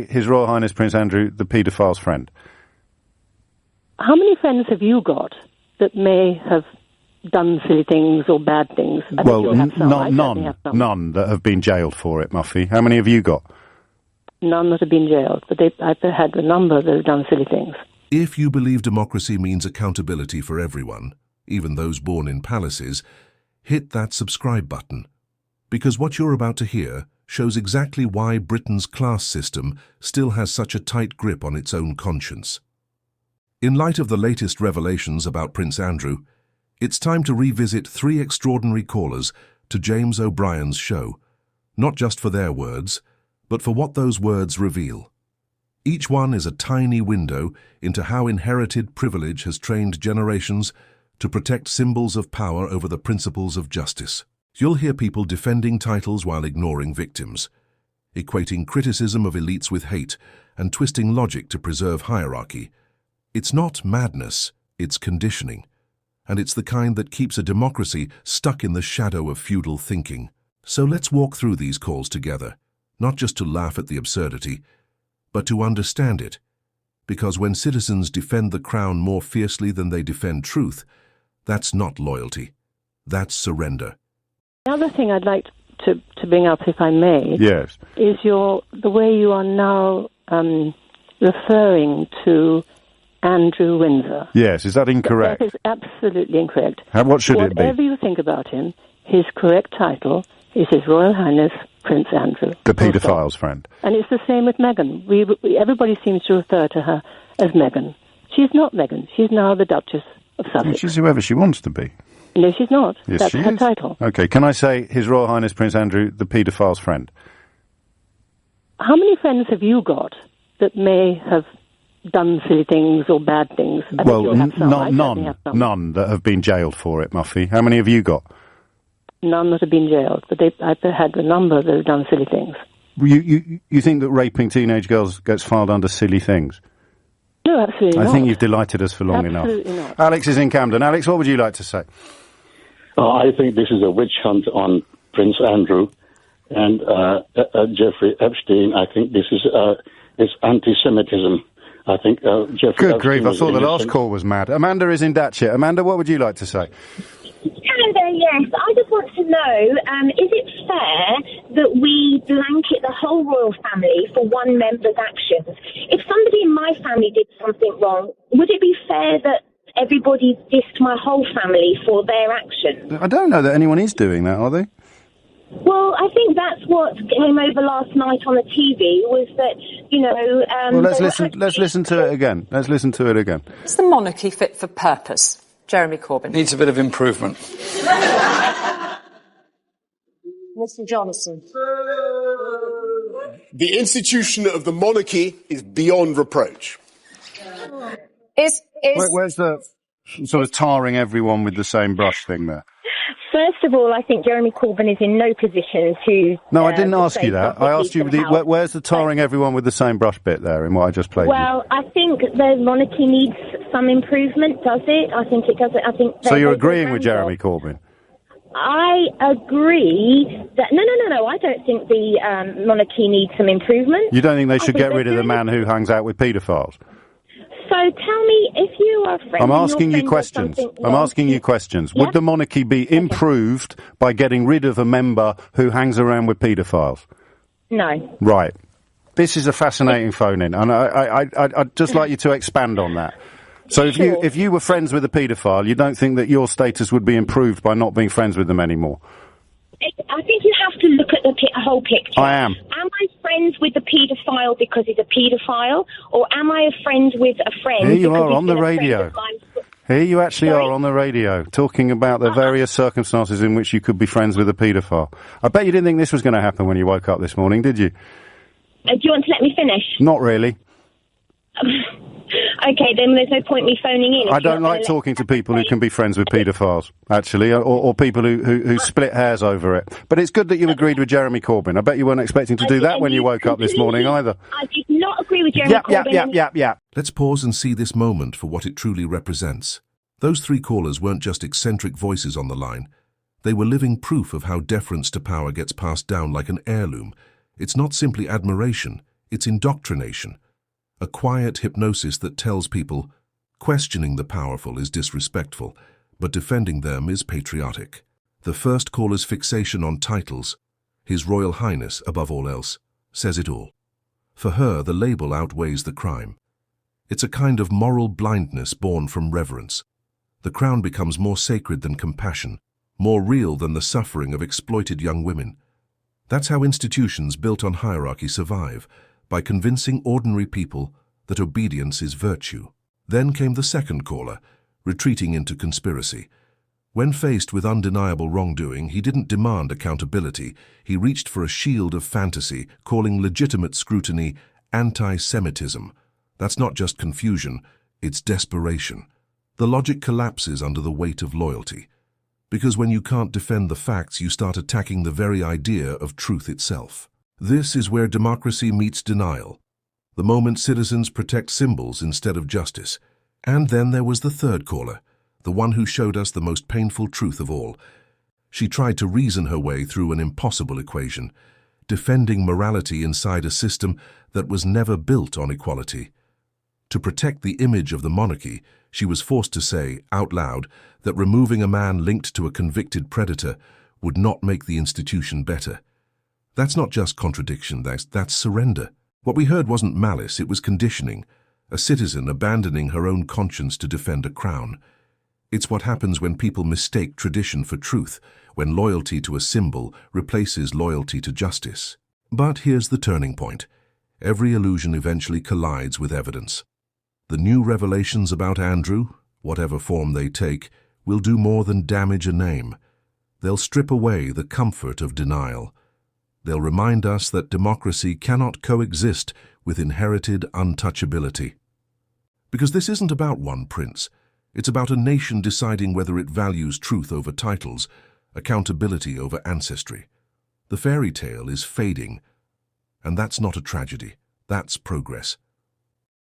His Royal Highness Prince Andrew, the paedophile's friend. How many friends have you got that may have done silly things or bad things? Well, none that have been jailed for it, Muffy. How many have you got? None that have been jailed, but I've had a number that have done silly things. If you believe democracy means accountability for everyone, even those born in palaces, hit that subscribe button. Because what you're about to hear shows exactly why Britain's class system still has such a tight grip on its own conscience. In light of the latest revelations about Prince Andrew, it's time to revisit 3 extraordinary callers to James O'Brien's show, not just for their words, but for what those words reveal. Each one is a tiny window into how inherited privilege has trained generations to protect symbols of power over the principles of justice. You'll hear people defending titles while ignoring victims, equating criticism of elites with hate and twisting logic to preserve hierarchy. It's not madness, it's conditioning, and it's the kind that keeps a democracy stuck in the shadow of feudal thinking. So let's walk through these calls together, not just to laugh at the absurdity, but to understand it. Because when citizens defend the crown more fiercely than they defend truth, that's not loyalty, that's surrender. Another thing I'd like to bring up, if I may, yes, is the way you are now referring to Andrew Windsor. Yes, is that incorrect? That is absolutely incorrect. What should it be? Whatever you think about him, his correct title is His Royal Highness Prince Andrew. The paedophile's friend. And it's the same with Meghan. Everybody seems to refer to her as Meghan. She's not Meghan. She's now the Duchess of Sussex. She's whoever she wants to be. No, she's not. Yes, That's she her is. title. Okay, can I say His Royal Highness Prince Andrew, the paedophile's friend? How many friends have you got that may have done silly things or bad things? Well, none that have been jailed for it, Muffy. How many have you got? None that have been jailed, but I've had a number that have done silly things. You think that raping teenage girls gets filed under silly things? No, absolutely not. I think you've delighted us for long enough. Absolutely not. Alex is in Camden. Alex, what would you like to say? I think this is a witch hunt on Prince Andrew and Jeffrey Epstein. I think this is anti-Semitism. I think Jeffrey Good Epstein grief, I thought the last innocent. call was mad. Amanda is in Datchet. Amanda, what would you like to say? Hello there, yes. I just want to know, is it fair that we blanket the whole royal family for one member's actions? If somebody in my family did something wrong, would it be fair that everybody dissed my whole family for their actions? I don't know that anyone is doing that, are they? Well, I think that's what came over last night on the TV, was that, well, let's listen to it again. Let's listen to it again. Is the monarchy fit for purpose? Jeremy Corbyn. Needs a bit of improvement. Mr. Johnson. The institution of the monarchy is beyond reproach. Where's the sort of tarring everyone with the same brush thing there? First of all, I think Jeremy Corbyn is in no position to... No, I didn't ask you that. I asked you, where's the tarring everyone with the same brush bit there in what I just played? Well, I think the monarchy needs some improvement, does it? I think it does. So you're agreeing with Jeremy Corbyn? I agree that... No, I don't think the monarchy needs some improvement. You don't think they should get rid of the man who hangs out with paedophiles? So tell me, if you are a friend... I'm asking you questions. Yeah? Would the monarchy be improved by getting rid of a member who hangs around with paedophiles? No. Right. This is a fascinating phone-in, and I'd just like you to expand on that. So if you were friends with a paedophile, you don't think that your status would be improved by not being friends with them anymore? I think you have to look at the whole picture. I am. Am I friends with the paedophile because he's a paedophile, or am I friends with a friend? Here you are on the radio. Here you actually are on the radio, talking about the various circumstances in which you could be friends with a paedophile. I bet you didn't think this was going to happen when you woke up this morning, did you? Do you want to let me finish? Not really. Okay, then there's no point me phoning in. I don't like talking to people who can be friends with paedophiles, actually, or people who split hairs over it. But it's good that you agreed with Jeremy Corbyn. I bet you weren't expecting to do that when you woke up this morning either. I did not agree with Jeremy Corbyn. Yep. Let's pause and see this moment for what it truly represents. Those 3 callers weren't just eccentric voices on the line. They were living proof of how deference to power gets passed down like an heirloom. It's not simply admiration, It's indoctrination, a quiet hypnosis that tells people questioning the powerful is disrespectful, but defending them is patriotic. The first caller's fixation on titles, His Royal Highness above all else, says it all. For her, the label outweighs the crime. It's a kind of moral blindness born from reverence. The crown becomes more sacred than compassion, more real than the suffering of exploited young women. That's how institutions built on hierarchy survive, by convincing ordinary people that obedience is virtue. Then came the second caller, retreating into conspiracy. When faced with undeniable wrongdoing, he didn't demand accountability. He reached for a shield of fantasy, calling legitimate scrutiny anti-Semitism. That's not just confusion, it's desperation. The logic collapses under the weight of loyalty. Because when you can't defend the facts, you start attacking the very idea of truth itself. This is where democracy meets denial. The moment citizens protect symbols instead of justice. And then there was the third caller, the one who showed us the most painful truth of all. She tried to reason her way through an impossible equation, defending morality inside a system that was never built on equality. To protect the image of the monarchy, she was forced to say, out loud, that removing a man linked to a convicted predator would not make the institution better. That's not just contradiction, that's surrender. What we heard wasn't malice, it was conditioning, a citizen abandoning her own conscience to defend a crown. It's what happens when people mistake tradition for truth, when loyalty to a symbol replaces loyalty to justice. But here's the turning point. Every illusion eventually collides with evidence. The new revelations about Andrew, whatever form they take, will do more than damage a name. They'll strip away the comfort of denial. They'll remind us that democracy cannot coexist with inherited untouchability. Because this isn't about one prince. It's about a nation deciding whether it values truth over titles, accountability over ancestry. The fairy tale is fading. And that's not a tragedy. That's progress.